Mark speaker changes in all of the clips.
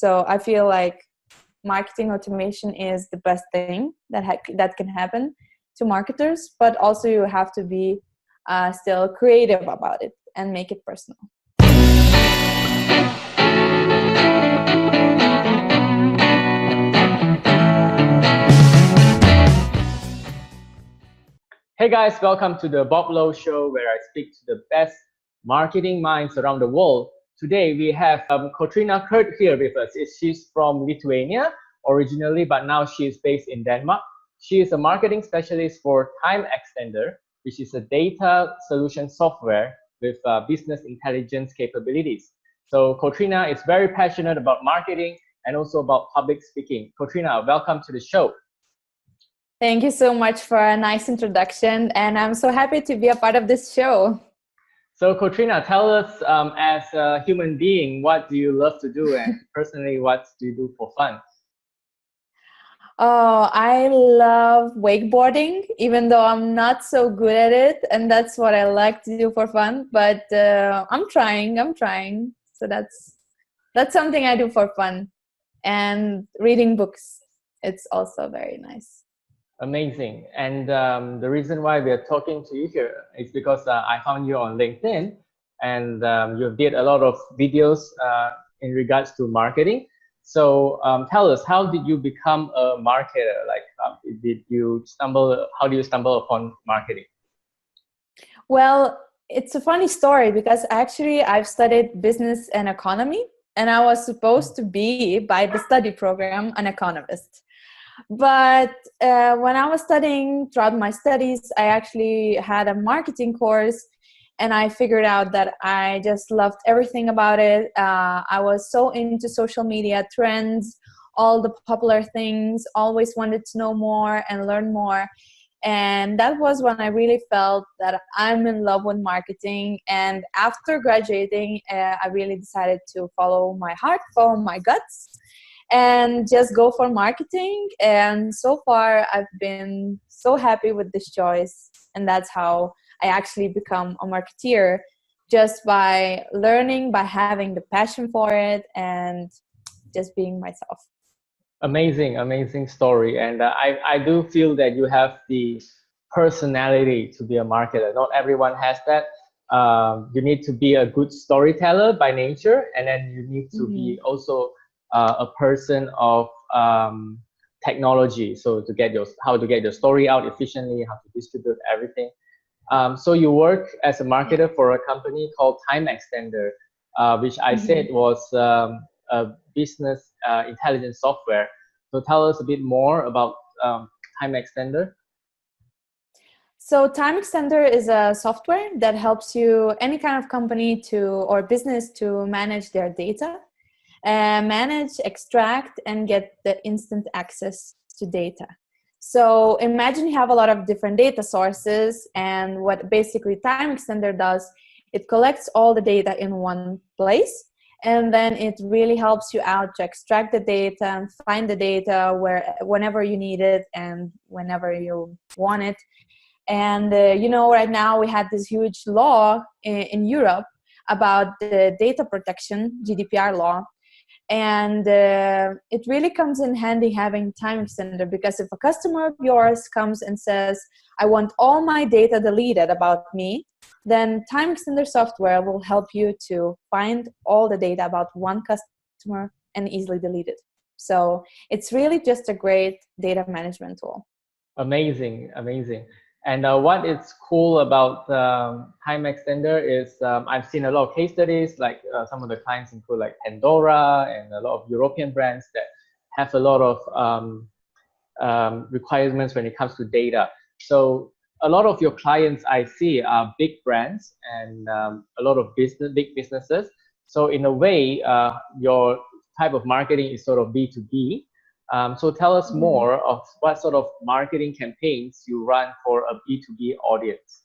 Speaker 1: So I feel like marketing automation is the best thing that can happen to marketers, but also you have to be still creative about it and make it personal.
Speaker 2: Hey guys, welcome to the Bob Lowe Show, where I speak to the best marketing minds around the world. Today we have Kotryna Kurt here with us. She's from Lithuania originally, but now she is based in Denmark. She is a marketing specialist for TimeXtender, which is a data solution software with business intelligence capabilities. So Kotryna is very passionate about marketing and also about public speaking. Kotryna, welcome to the show.
Speaker 1: Thank you so much for a nice introduction, and I'm so happy to be a part of this show.
Speaker 2: So Kotryna, tell us, as a human being, what do you love to do, and personally, what do you do for fun?
Speaker 1: Oh, I love wakeboarding, even though I'm not so good at it, and that's what I like to do for fun. But I'm trying. So that's something I do for fun, and reading books. It's also very nice.
Speaker 2: Amazing. And the reason why we are talking to you here is because I found you on LinkedIn, and you did a lot of videos in regards to marketing. So tell us, how did you become a marketer? Like, how do you stumble upon marketing?
Speaker 1: Well, it's a funny story because actually I've studied business and economy, and I was supposed to be, by the study program, an economist. But when I was studying, throughout my studies, I actually had a marketing course, and I figured out that I just loved everything about it. I was so into social media trends, all the popular things, always wanted to know more and learn more. And that was when I really felt that I'm in love with marketing. And after graduating, I really decided to follow my heart, follow my guts, and just go for marketing. And so far I've been so happy with this choice, and that's how I actually become a marketeer, just by learning, by having the passion for it, and just being myself.
Speaker 2: Amazing story. And I do feel that you have the personality to be a marketer. Not everyone has that. You need to be a good storyteller by nature, and then you need to be also a person of technology, so how to get your story out efficiently, how to distribute everything. So you work as a marketer for a company called TimeXtender, which I said was a business intelligence software. So tell us a bit more about TimeXtender.
Speaker 1: So TimeXtender is a software that helps you, any kind of company or business, to manage their data. Manage, extract, and get the instant access to data. So imagine you have a lot of different data sources, and what basically TimeXtender does, it collects all the data in one place, and then it really helps you out to extract the data and find the data whenever you need it and whenever you want it. And right now we had this huge law in Europe about the data protection, GDPR law. And it really comes in handy having TimeXtender, because if a customer of yours comes and says, I want all my data deleted about me, then TimeXtender software will help you to find all the data about one customer and easily delete it. So it's really just a great data management tool.
Speaker 2: Amazing. And what is cool about TimeXtender is I've seen a lot of case studies, like some of the clients include like Pandora and a lot of European brands that have a lot of requirements when it comes to data. So a lot of your clients I see are big brands and a lot of big businesses. So in a way, your type of marketing is sort of B2B. So tell us more of what sort of marketing campaigns you run for a B2B audience.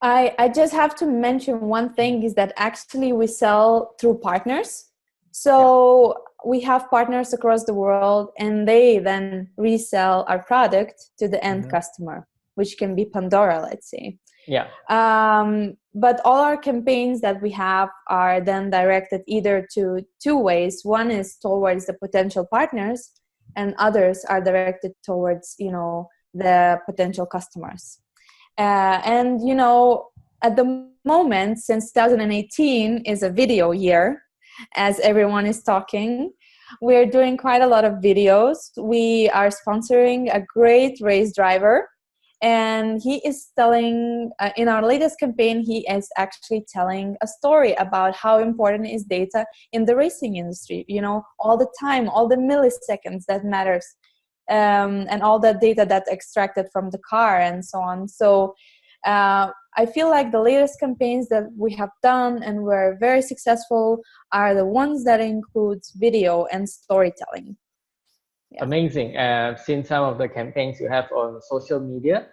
Speaker 1: I just have to mention one thing, is that actually we sell through partners. So we have partners across the world, and they then resell our product to the end customer, which can be Pandora, let's say.
Speaker 2: Yeah.
Speaker 1: But all our campaigns that we have are then directed either to two ways. One is towards the potential partners, and others are directed towards, the potential customers. And, at the moment, since 2018 is a video year, as everyone is talking, we're doing quite a lot of videos. We are sponsoring a great race driver, and he is telling, in our latest campaign, he is actually telling a story about how important is data in the racing industry, all the time, all the milliseconds that matters, and all the data that's extracted from the car and so on. So I feel like the latest campaigns that we have done and were very successful are the ones that includes video and storytelling.
Speaker 2: Yeah. Amazing. Seen some of the campaigns you have on social media.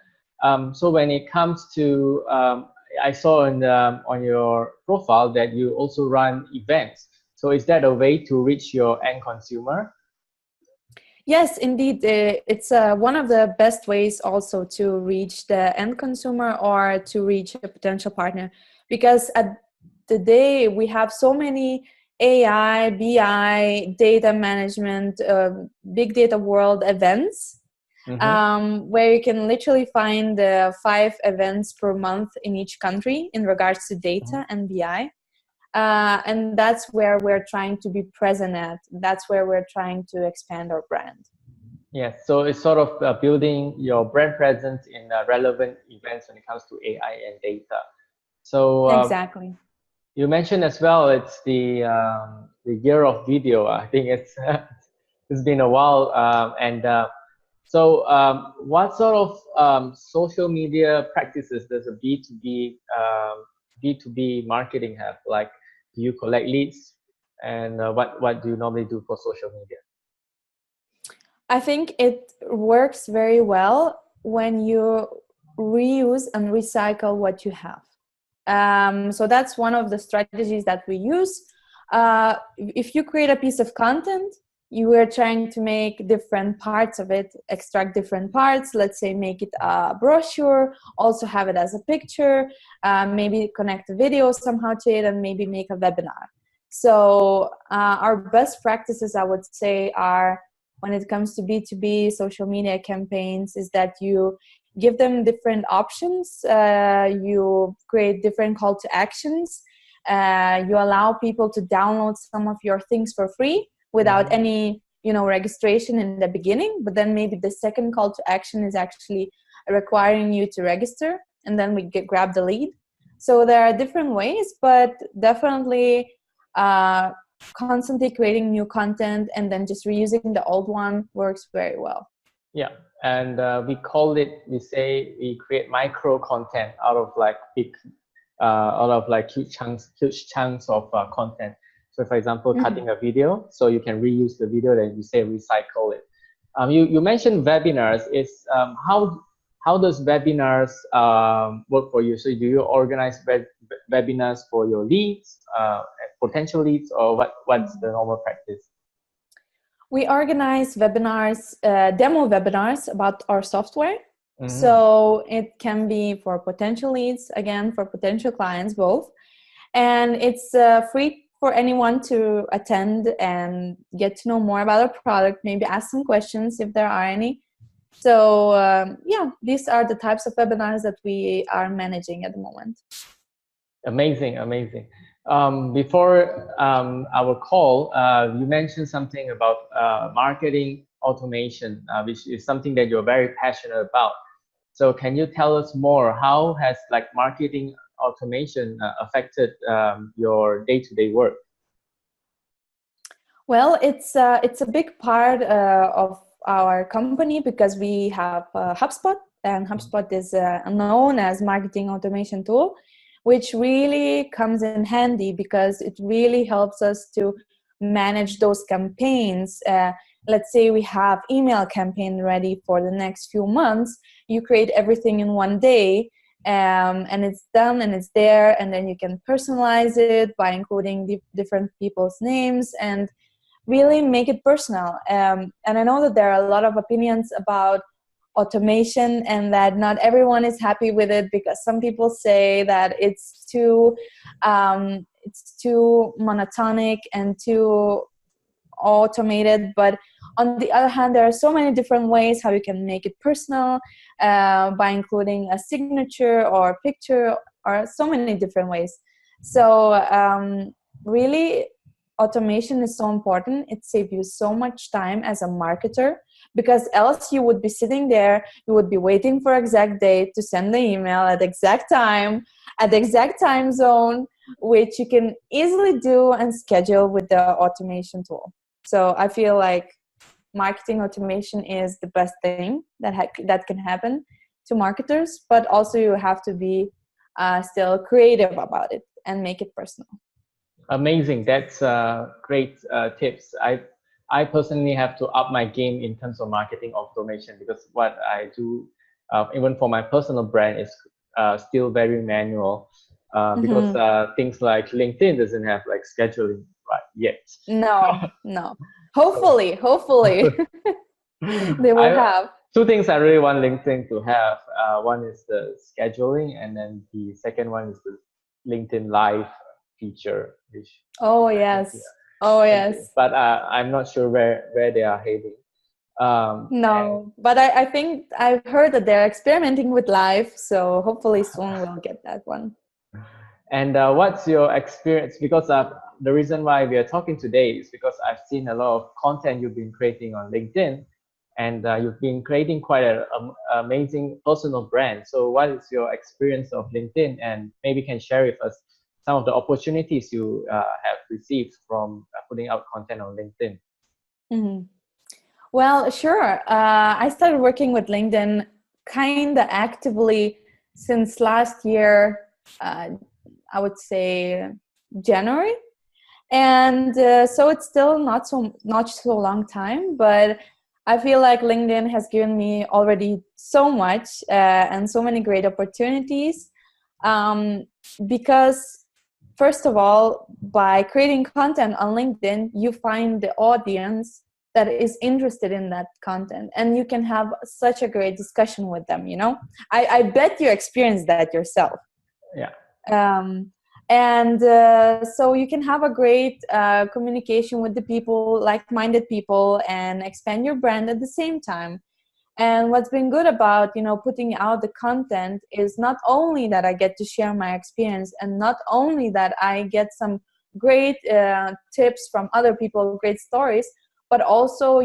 Speaker 2: So when it comes to, I saw on your profile that you also run events. So is that a way to reach your end consumer?
Speaker 1: Yes, indeed. It's one of the best ways also to reach the end consumer or to reach a potential partner, because at the day we have so many AI, BI, data management, big data world events, where you can literally find 5 events per month in each country in regards to data and BI. And that's where we're trying to be present at. That's where we're trying to expand our brand.
Speaker 2: Yes, so it's sort of building your brand presence in relevant events when it comes to AI and data. So
Speaker 1: exactly.
Speaker 2: You mentioned as well it's the year of video. I think it's it's been a while, what sort of social media practices does a B2B marketing have? Like, do you collect leads, and what do you normally do for social media?
Speaker 1: I think it works very well when you reuse and recycle what you have. So that's one of the strategies that we use. If you create a piece of content, you are trying to make different parts of it, extract different parts, let's say make it a brochure, also have it as a picture, maybe connect a video somehow to it, and maybe make a webinar. So our best practices, I would say, are when it comes to B2B social media campaigns is that you give them different options, you create different call to actions, you allow people to download some of your things for free without any registration in the beginning, but then maybe the second call to action is actually requiring you to register, and then we grab the lead. So there are different ways, but definitely constantly creating new content and then just reusing the old one works very well.
Speaker 2: Yeah, and we say we create micro content out of like huge chunks of content. So for example, cutting a video, so you can reuse the video, then you say recycle it. You mentioned webinars. How does webinars work for you? So do you organize webinars for your leads, potential leads, or what's the normal practice?
Speaker 1: We organize webinars, demo webinars about our software. So it can be for potential leads, again, for potential clients, both. And it's free for anyone to attend and get to know more about our product, maybe ask some questions if there are any. So yeah, these are the types of webinars that we are managing at the moment.
Speaker 2: Amazing. Before our call, you mentioned something about marketing automation, which is something that you're very passionate about. So can you tell us more? How has marketing automation affected your day-to-day work?
Speaker 1: Well, it's a big part of our company because we have HubSpot, and HubSpot is known as marketing automation tool, which really comes in handy because it really helps us to manage those campaigns. Let's say we have email campaign ready for the next few months. You create everything in one day, and it's done and it's there, and then you can personalize it by including different people's names and really make it personal. And I know that there are a lot of opinions about, automation, and that not everyone is happy with it because some people say that it's too monotonic and too automated. But on the other hand, there are so many different ways how you can make it personal, by including a signature or picture, or so many different ways. So really, automation is so important. It saves you so much time as a marketer, because else you would be sitting there, you would be waiting for exact date to send the email at exact time, at the exact time zone, which you can easily do and schedule with the automation tool. So I feel like marketing automation is the best thing that can happen to marketers, but also you have to be still creative about it and make it personal.
Speaker 2: Amazing. That's great tips. I personally have to up my game in terms of marketing automation, because what I do, even for my personal brand, is still very manual. Because things like LinkedIn doesn't have like scheduling right yet.
Speaker 1: No. Hopefully, they will have.
Speaker 2: Two things I really want LinkedIn to have. One is the scheduling, and then the second one is the LinkedIn Live feature, which
Speaker 1: Yes.
Speaker 2: but I'm not sure where they are heading.
Speaker 1: No, but I think I've heard that they're experimenting with live, so hopefully soon we'll get that one.
Speaker 2: And what's your experience? Because the reason why we are talking today is because I've seen a lot of content you've been creating on LinkedIn, and you've been creating quite an amazing personal brand. So what is your experience of LinkedIn, and maybe can share with us some of the opportunities you have received from putting out content on LinkedIn?
Speaker 1: Mm-hmm. Well, sure. I started working with LinkedIn kind of actively since last year, I would say January. And so it's still not so long time, but I feel like LinkedIn has given me already so much and so many great opportunities, because first of all, by creating content on LinkedIn, you find the audience that is interested in that content, and you can have such a great discussion with them. I bet you experienced that yourself.
Speaker 2: Yeah.
Speaker 1: And so you can have a great communication with the people, like-minded people, and expand your brand at the same time. And what's been good about putting out the content is not only that I get to share my experience, and not only that I get some great tips from other people, great stories, but also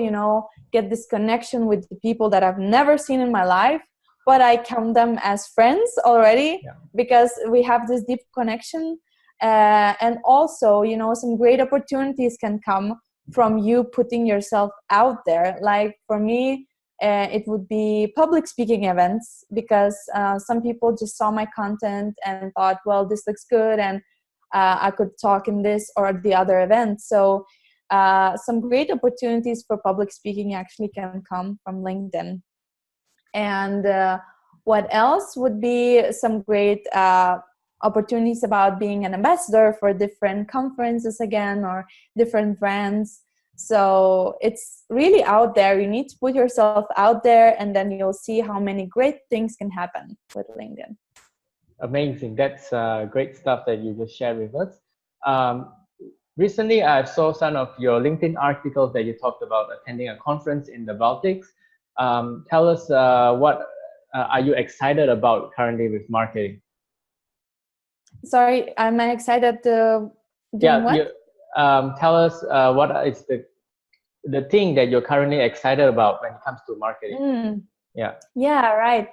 Speaker 1: get this connection with the people that I've never seen in my life, but I count them as friends already. Yeah. Because we have this deep connection, and also some great opportunities can come from you putting yourself out there. Like for me, it would be public speaking events, because some people just saw my content and thought, well, this looks good, and I could talk in this or the other event. So some great opportunities for public speaking actually can come from LinkedIn. And what else would be some great opportunities about being an ambassador for different conferences again, or different brands. So it's really out there. You need to put yourself out there, and then you'll see how many great things can happen with LinkedIn.
Speaker 2: Amazing. That's great stuff that you just shared with us. Recently, I saw some of your LinkedIn articles that you talked about attending a conference in the Baltics. Tell us what are you excited about currently with marketing?
Speaker 1: Sorry, am I excited to do what?
Speaker 2: Tell us what is the thing that you're currently excited about when it comes to marketing.
Speaker 1: Yeah, right.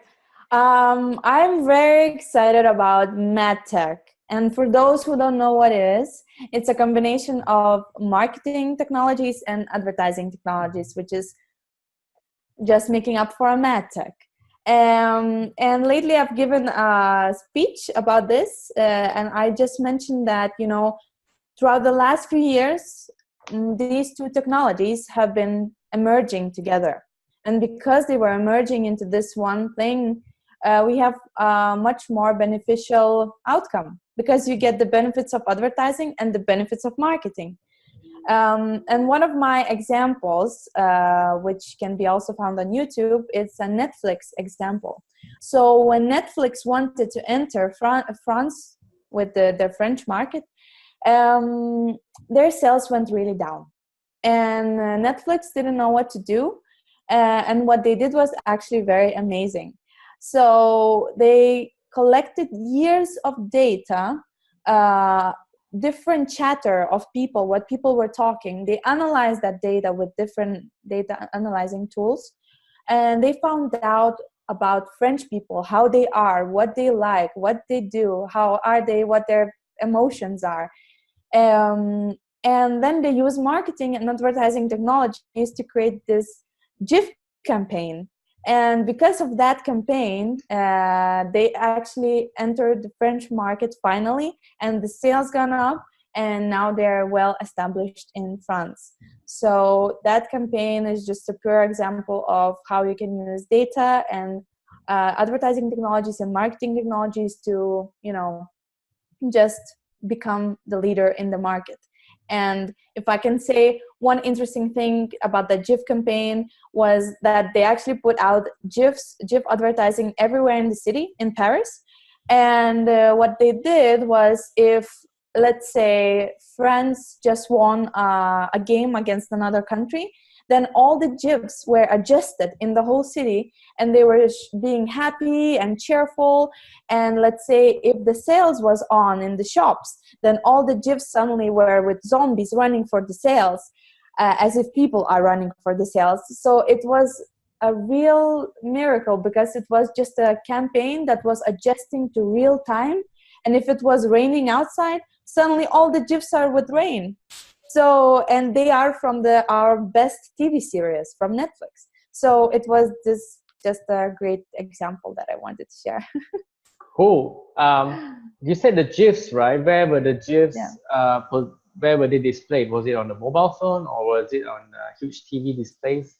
Speaker 1: I'm very excited about MadTech. And for those who don't know what it is, it's a combination of marketing technologies and advertising technologies, which is just making up for a MadTech. And lately I've given a speech about this, and I just mentioned that, throughout the last few years, these two technologies have been emerging together. And because they were emerging into this one thing, we have a much more beneficial outcome, because you get the benefits of advertising and the benefits of marketing. And one of my examples, which can be also found on YouTube, it's a Netflix example. So when Netflix wanted to enter France with the French market, their sales went really down. And Netflix didn't know what to do. And what they did was actually very amazing. So they collected years of data, different chatter of people, what people were talking. They analyzed that data with different data analyzing tools. And they found out about French people, how they are, what they like, what they do, how are they, what their emotions are. And then they use marketing and advertising technologies to create this GIF campaign. And because of that campaign, they actually entered the French market finally, and the sales gone up, and now they're well established in France. So that campaign is just a pure example of how you can use data and advertising technologies and marketing technologies to, just become the leader in the market. And if I can say, one interesting thing about the GIF campaign was that they actually put out GIF advertising everywhere in the city, in Paris. And what they did was, if, let's say, France just won a game against another country, then all the GIFs were adjusted in the whole city, and they were being happy and cheerful. And let's say if the sales was on in the shops, then all the GIFs suddenly were with zombies running for the sales, as if people are running for the sales. So it was a real miracle, because it was just a campaign that was adjusting to real time. And if it was raining outside, suddenly all the GIFs are with rain. So, and they are from our best TV series from Netflix. So it was just a great example that I wanted to share.
Speaker 2: Cool. You said the GIFs, right? Where were the GIFs?
Speaker 1: Yeah.
Speaker 2: Where were they displayed? Was it on the mobile phone, or was it on huge TV displays?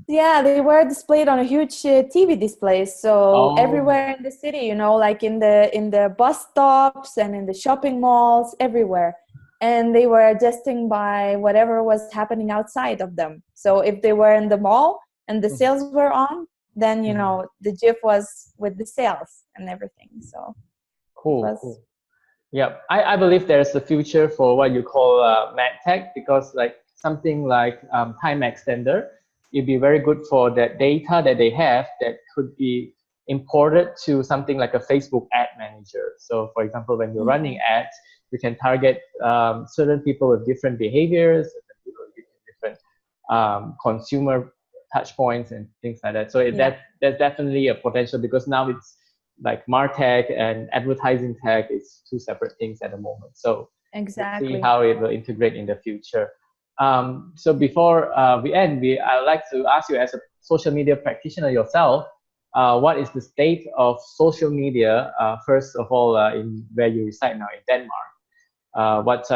Speaker 1: Yeah, they were displayed on a huge TV displays. So everywhere in the city, like in the bus stops and in the shopping malls, everywhere. And they were adjusting by whatever was happening outside of them. So if they were in the mall and the sales were on, then the GIF was with the sales and everything. So
Speaker 2: cool. Yeah, I believe there's a future for what you call MedTech, because like something like TimeXtender, it'd be very good for that data that they have that could be imported to something like a Facebook ad manager. So for example, when you're running ads, you can target certain people with different behaviors, certain people with different consumer touch points and things like that. So that's definitely a potential, because now it's like MarTech and advertising tech is two separate things at the moment. So
Speaker 1: exactly,
Speaker 2: we'll see how it will integrate in the future. So before we end, I would like to ask you, as a social media practitioner yourself, what is the state of social media, first of all, in where you reside now in Denmark? What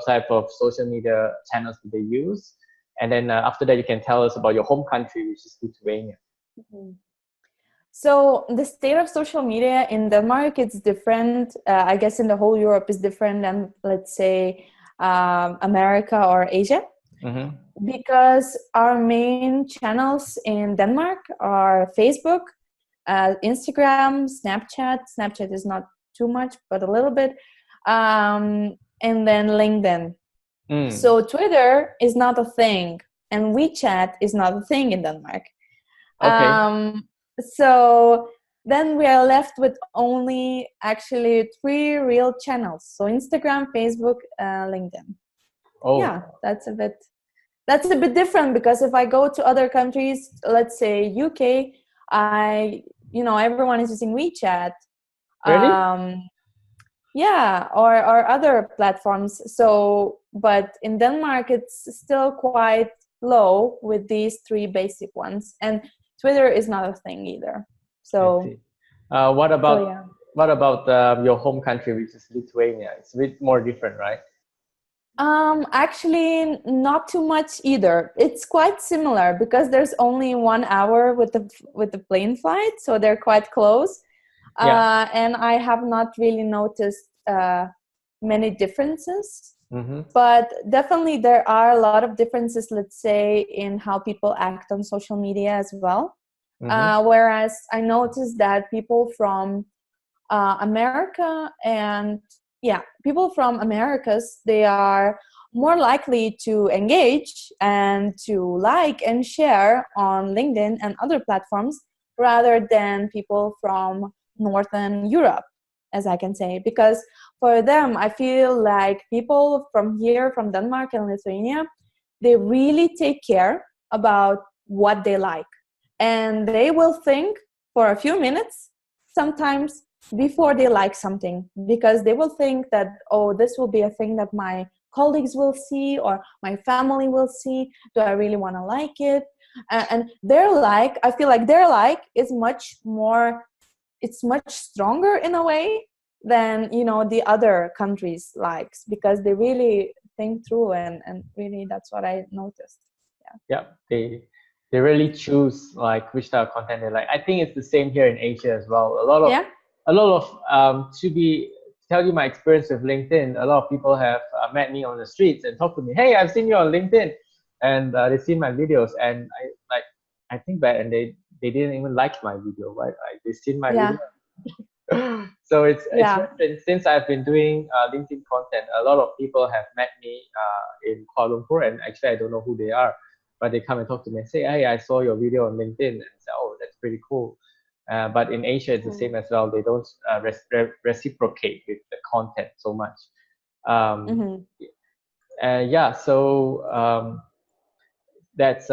Speaker 2: type of social media channels do they use? And then after that, you can tell us about your home country, which is Lithuania.
Speaker 1: So the state of social media in Denmark, it's different. I guess in the whole Europe is different than, let's say, America or Asia. Because our main channels in Denmark are Facebook, Instagram, Snapchat. Snapchat is not too much, but a little bit. And then LinkedIn. So Twitter is not a thing, and WeChat is not a thing in Denmark. So then we are left with only actually 3 real channels. So Instagram, Facebook, LinkedIn. Yeah, that's a bit different, because if I go to other countries, let's say UK, everyone is using WeChat.
Speaker 2: Really?
Speaker 1: Yeah, or other platforms. So, but in Denmark, it's still quite low with these 3 basic ones, and Twitter is not a thing either. So,
Speaker 2: what about your home country, which is Lithuania? It's a bit more different, right?
Speaker 1: Actually, not too much either. It's quite similar, because there's only 1 hour with the plane flight, so they're quite close. And I have not really noticed many differences.
Speaker 2: Mm-hmm.
Speaker 1: But definitely there are a lot of differences, let's say, in how people act on social media as well.
Speaker 2: Mm-hmm.
Speaker 1: Whereas I noticed that people from America and people from Americas, they are more likely to engage and to like and share on LinkedIn and other platforms rather than people from Northern Europe, as I can say. Because for them, I feel like people from here, from Denmark and Lithuania, they really take care about what they like. And they will think for a few minutes, sometimes before they like something, because they will think that, oh, this will be a thing that my colleagues will see or my family will see. Do I really want to like it? And their like, I feel like their like is much more, it's much stronger in a way than, you know, the other countries likes, because they really think through, and really that's what I noticed.
Speaker 2: Yeah, they really choose like which type of content they like. I think it's the same here in Asia as well.
Speaker 1: Yeah.
Speaker 2: A lot of to be tell you my experience with LinkedIn. A lot of people have met me on the streets and talked to me. Hey, I've seen you on LinkedIn, and they've seen my videos, and I think back, and they didn't even like my video, right? They seen my
Speaker 1: Yeah.
Speaker 2: video. So it's
Speaker 1: Yeah.
Speaker 2: since I've been doing LinkedIn content, a lot of people have met me in Kuala Lumpur, and actually I don't know who they are, but they come and talk to me and say, "Hey, I saw your video on LinkedIn," and say, "Oh, that's pretty cool." But in Asia, it's the same as well. They don't reciprocate with the content so much. Um,
Speaker 1: Mm-hmm.
Speaker 2: yeah, so that's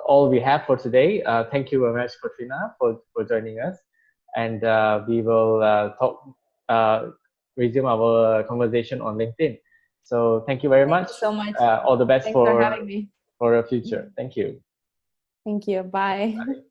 Speaker 2: all we have for today. Thank you very much, Katrina, for joining us, and we will resume our conversation on LinkedIn. So thank you very
Speaker 1: Thank
Speaker 2: much.
Speaker 1: you so much.
Speaker 2: All the best
Speaker 1: Thanks for having me.
Speaker 2: for the future. Thank you.
Speaker 1: Thank you. Bye.
Speaker 2: Bye.